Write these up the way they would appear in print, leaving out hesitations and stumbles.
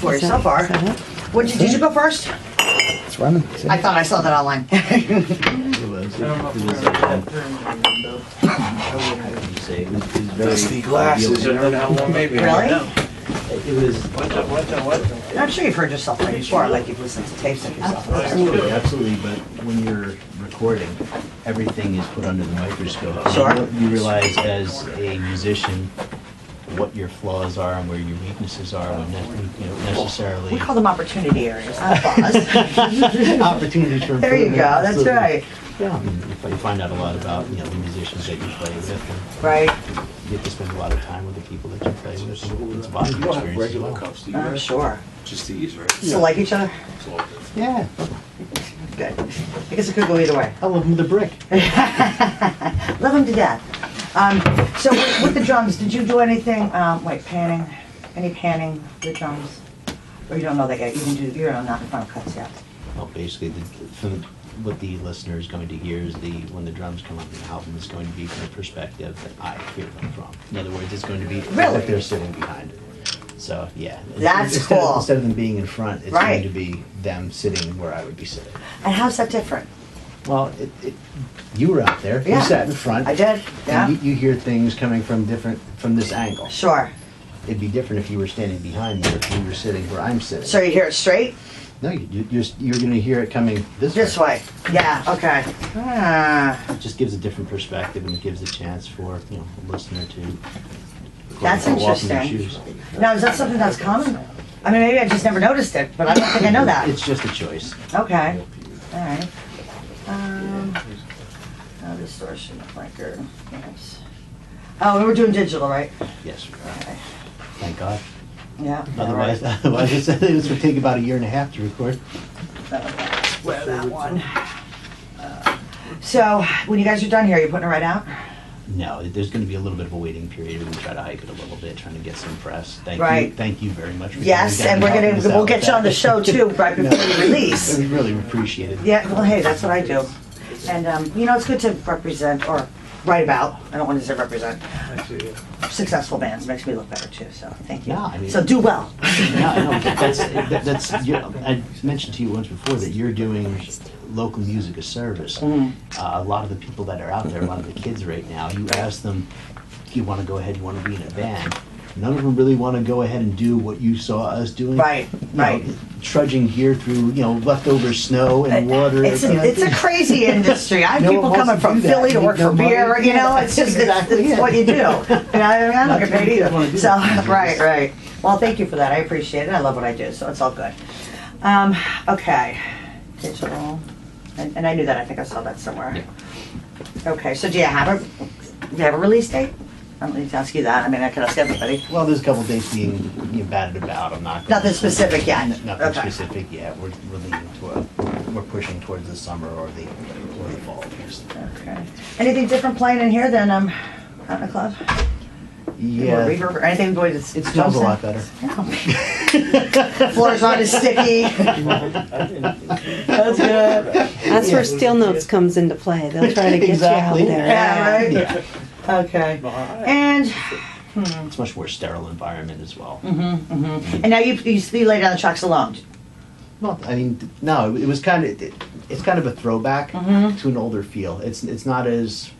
goes for you so far. Did you go first? It's running. I thought I saw that online. Dusty glasses. Maybe. Really? It was And I'm sure you've heard yourself play before, like you've listened to tapes of yourself. absolutely. But when you're recording, everything is put under the microscope. Sure. You realize as a musician what your flaws are and where your weaknesses are, when necessarily We call them opportunity areas, not flaws. opportunities for improvement. There you go, that's Absolutely. right. Yeah, you find out a lot about the musicians that you play with, and Right, you get to spend a lot of time with the people that you play with. And it's a bonding experience as Regular well. cups, do you? I'm sure. Just these, right? Still like each other? Yeah, Good. I guess it could go either way. I love them with a brick. Love them to death. So with the drums, did you do anything, panning? Any panning with drums? Or you don't know that yet? You're not in front of cuts yet. Well, basically, what the listener is going to hear is when the drums come on the album is going to be from the perspective that I hear them from. In other words, it's going to be Really? what they're sitting behind. So, yeah. That's instead cool. Instead of them being in front, it's Right. going to be them sitting where I would be sitting. And how's that different? Well, you were out there. Yeah. You sat in front. I did, yeah. And you hear things coming from this angle. Sure. It'd be different if you were standing behind me or if you were sitting where I'm sitting. So you hear it straight? No, you're going to hear it coming This way? Yeah, okay. It just gives a different perspective, and it gives a chance for a listener to That's walk in their interesting. shoes. Now, is that something that's common? I mean, maybe I just never noticed it, but I don't think I know that. It's just a choice. Okay, all right. Distortion, flanker, yes. Oh, we were doing digital, right? Yes, Okay. thank God. Yeah. Otherwise, I said this would take about a year and a half to record. Where that one. So, when you guys are done here, you're putting it right out? No, there's going to be a little bit of a waiting period. We try to hype it a little bit, trying to get some press. Right. Thank you very much. For Yes, coming and down we'll helping us out get with you on the that. show too, right before you release. We really appreciate it. Yeah, well, hey, that's what I do. And, it's good to represent, or write about, I don't want to say represent, successful bands. Makes me look better too, so thank you. Yeah, I mean- So do well. No, that's I mentioned to you once before that you're doing local music a service. A lot of the people that are out there, a lot of the kids right now, you ask them, do you want to go ahead, you want to be in a band? None of them really want to go ahead and do what you saw us doing. Right, right. Trudging here through, leftover snow and water. It's a crazy industry. I have No people one wants coming to from do that. Philly to work for Nobody- beer, it's just, Exactly it's it. what you do. I don't get paid Not many either. people So, wanna do that. right. Well, thank you for that. I appreciate it. I love what I do, so it's all good. Okay, digital, and I knew that. I think I saw that somewhere. Okay, so do you have a release date? I don't need to ask you that. I mean, I could ask everybody. Well, there's a couple dates being batted about. I'm not. Nothing specific yet. Nothing Okay. specific yet. We're leaning toward. We're pushing towards the summer or the fall. Okay. Anything different playing in here than out in the club? Yeah. Or reverb or anything? Boy, It smells a lot better. Floor's not as sticky. That's good. That's where Steel Notes comes into play. They'll try to get Exactly. you out there. Yeah, right? Yeah. Okay. And It's much more sterile environment as well. and now you lay down the tracks alone. Well, I mean, no, it was kind of. It's kind of a throwback to an older feel. It's not as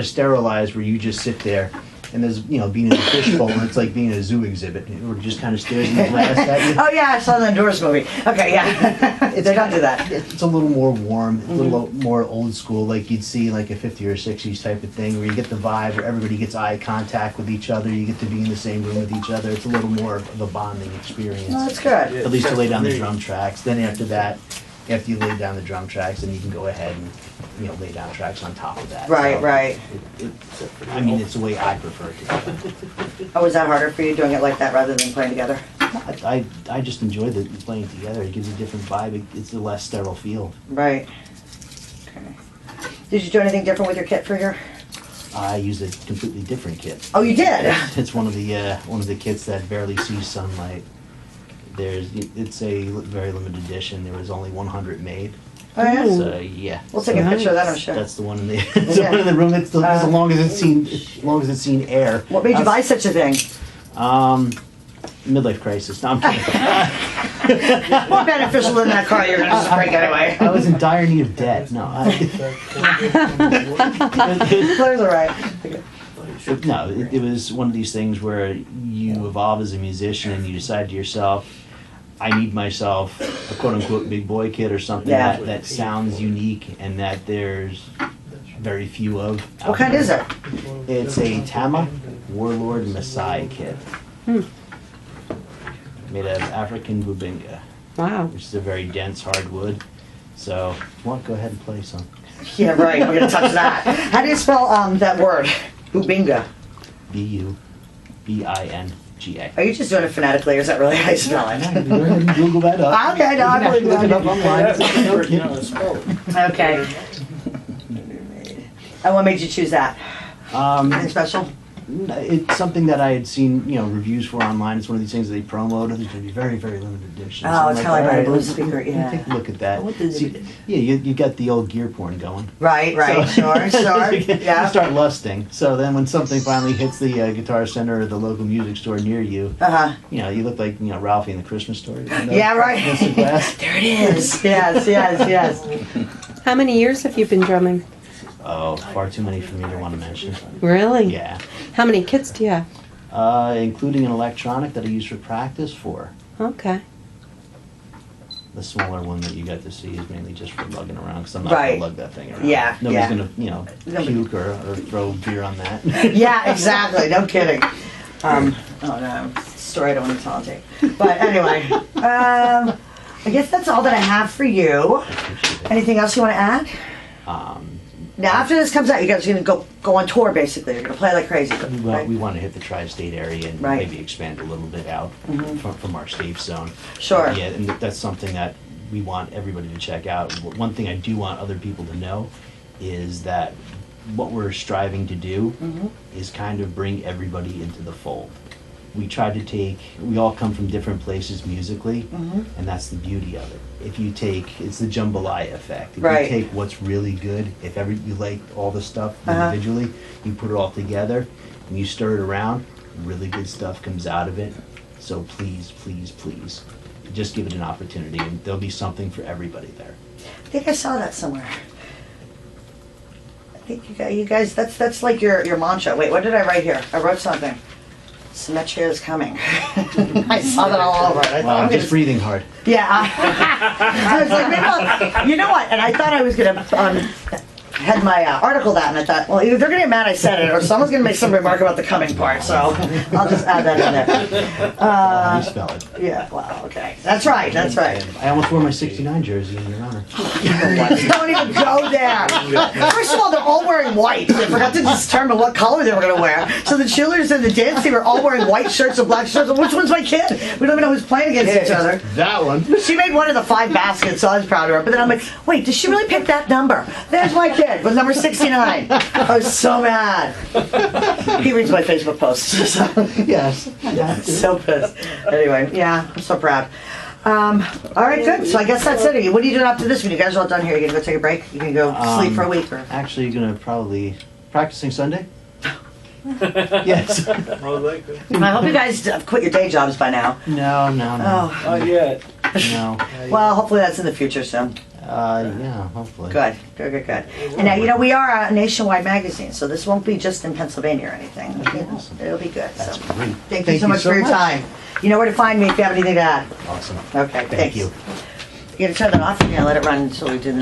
sterilized where you just sit there. And there's, being in a fishbowl, and it's like being in a zoo exhibit. Or just kind of stares in the glass at you. Oh yeah, I saw the Doors movie. Okay, yeah. They don't do that. It's a little more warm, a little more old school, like you'd see like a 50s or 60s type of thing, where you get the vibe where everybody gets eye contact with each other, you get to be in the same room with each other. It's a little more of a bonding experience. Well, that's good. At least to lay down the drum tracks. Then after that, after you lay down the drum tracks, then you can go ahead and lay down tracks on top of that. Right, So right. I mean, it's the way I prefer to do it. Oh, was that harder for you doing it like that rather than playing together? I just enjoy the playing together. It gives a different vibe. It's a less sterile feel. Right. Okay. Did you do anything different with your kit for here? I use a completely different kit. Oh, you did? It's one of the kits that barely sees sunlight. It's a very limited edition. There was only 100 made. Oh, yeah? So yeah. We'll take a picture of that, I'm sure. That's the one in the it's the one in the room. It's as long as it's seen air. What made you buy such a thing? midlife crisis. No, I'm kidding. More beneficial than that car you're gonna just break anyway. I was in dire need of debt. No, Claire's all right. it was one of these things where you evolve as a musician and you decide to yourself, I need myself a quote-unquote big boy kit or something Yeah. that sounds unique and that there's very few of. What kind is it? It's a Tama Warlord Messiah kit. Made out of African bubinga, Wow. which is a very dense hardwood. So, if you want, go ahead and play some. Yeah, right, we're gonna touch that. How do you spell that word? Bubinga. Bubinga. Are you just doing it phonetically, or is that really how you spell Go it? ahead and Google that up. Okay, no, I believe Look it up that. online. Okay. And what made you choose that? Anything special? It's something that I had seen, reviews for online. It's one of these things that they promote. There's going to be very, very limited editions. Oh, it's kind of like all a right, blue let's speaker, yeah. Take a look at that. What is it? Yeah, you got the old gear porn going. Right, sure, You yeah. start lusting. So then when something finally hits the Guitar Center or the local music store near you, Uh-huh. you look like, Ralphie in the Christmas Story. Yeah, right. Mr. Glass. There it is. Yes. How many years have you been drumming? Oh, far too many for me to want to mention. Really? Yeah. How many kits do you have? Including an electronic that I use for practice for. Okay. The smaller one that you got to see is mainly just for lugging around, because I'm not Right. gonna lug that thing around. Yeah, Nobody's yeah. gonna, Nobody- puke or throw beer on that. Yeah, exactly. No kidding. Oh no, story I don't want to tell, Jake. But anyway, I guess that's all that I have for you. Anything else you want to add? Now, after this comes out, you guys are gonna go on tour. Basically, you're gonna play like crazy. Right? We want to hit the tri-state area and Right. maybe expand a little bit out from our safe zone. Sure. Yeah, and that's something that we want everybody to check out. One thing I do want other people to know is that what we're striving to do is kind of bring everybody into the fold. We all come from different places musically, and that's the beauty of it. If you it's the jambalaya effect. If Right. you take what's really good, if you like all the stuff individually, you put it all together, and you stir it around, really good stuff comes out of it. So please, please, please, just give it an opportunity, and there'll be something for everybody there. I think I saw that somewhere. I think you guys, that's like your mantra. Wait, what did I write here? I wrote something. Symmetria is coming. I saw that all over it. I Wow, thought I'm just breathing hard. Yeah. I was like, maybe you know what? And I thought I was gonna had my article that, and I thought, well, either they're gonna get mad I said it, or someone's gonna make some remark about the coming part. So I'll just add that in there. You spell it. Yeah. Well, okay. That's right. That's right. I almost wore my 69 jersey in your honor. Don't even go there. First of all, they're all wearing white. They forgot to determine what color they were going to wear. So the cheerleaders and the dance team were all wearing white shirts and black shirts. Which one's my kid? We don't even know who's playing against each other. That one. She made one of the 5 baskets, so I was proud of her. But then I'm like, wait, did she really pick that number? There's my kid with number 69. I was so mad. He reads my Facebook posts. So. Yes. So pissed. Anyway, yeah, I'm so proud. All right, good. So I guess that's it. What are you doing after this? When you guys are all done here, you gonna go take a break? You can go sleep for a week, or Actually, you're gonna probably practicing Sunday. Yes. I hope you guys have quit your day jobs by now. No. Oh, Not yet. No. well, hopefully that's in the future soon. Yeah, hopefully. Good. And now, we are a nationwide magazine, so this won't be just in Pennsylvania or anything. It'll be good. That's So. great. Thank you so much for your time. You know where to find me if you have anything to add. Awesome. Okay, Thank thanks. you. You gotta turn that off and let it run until we do the next.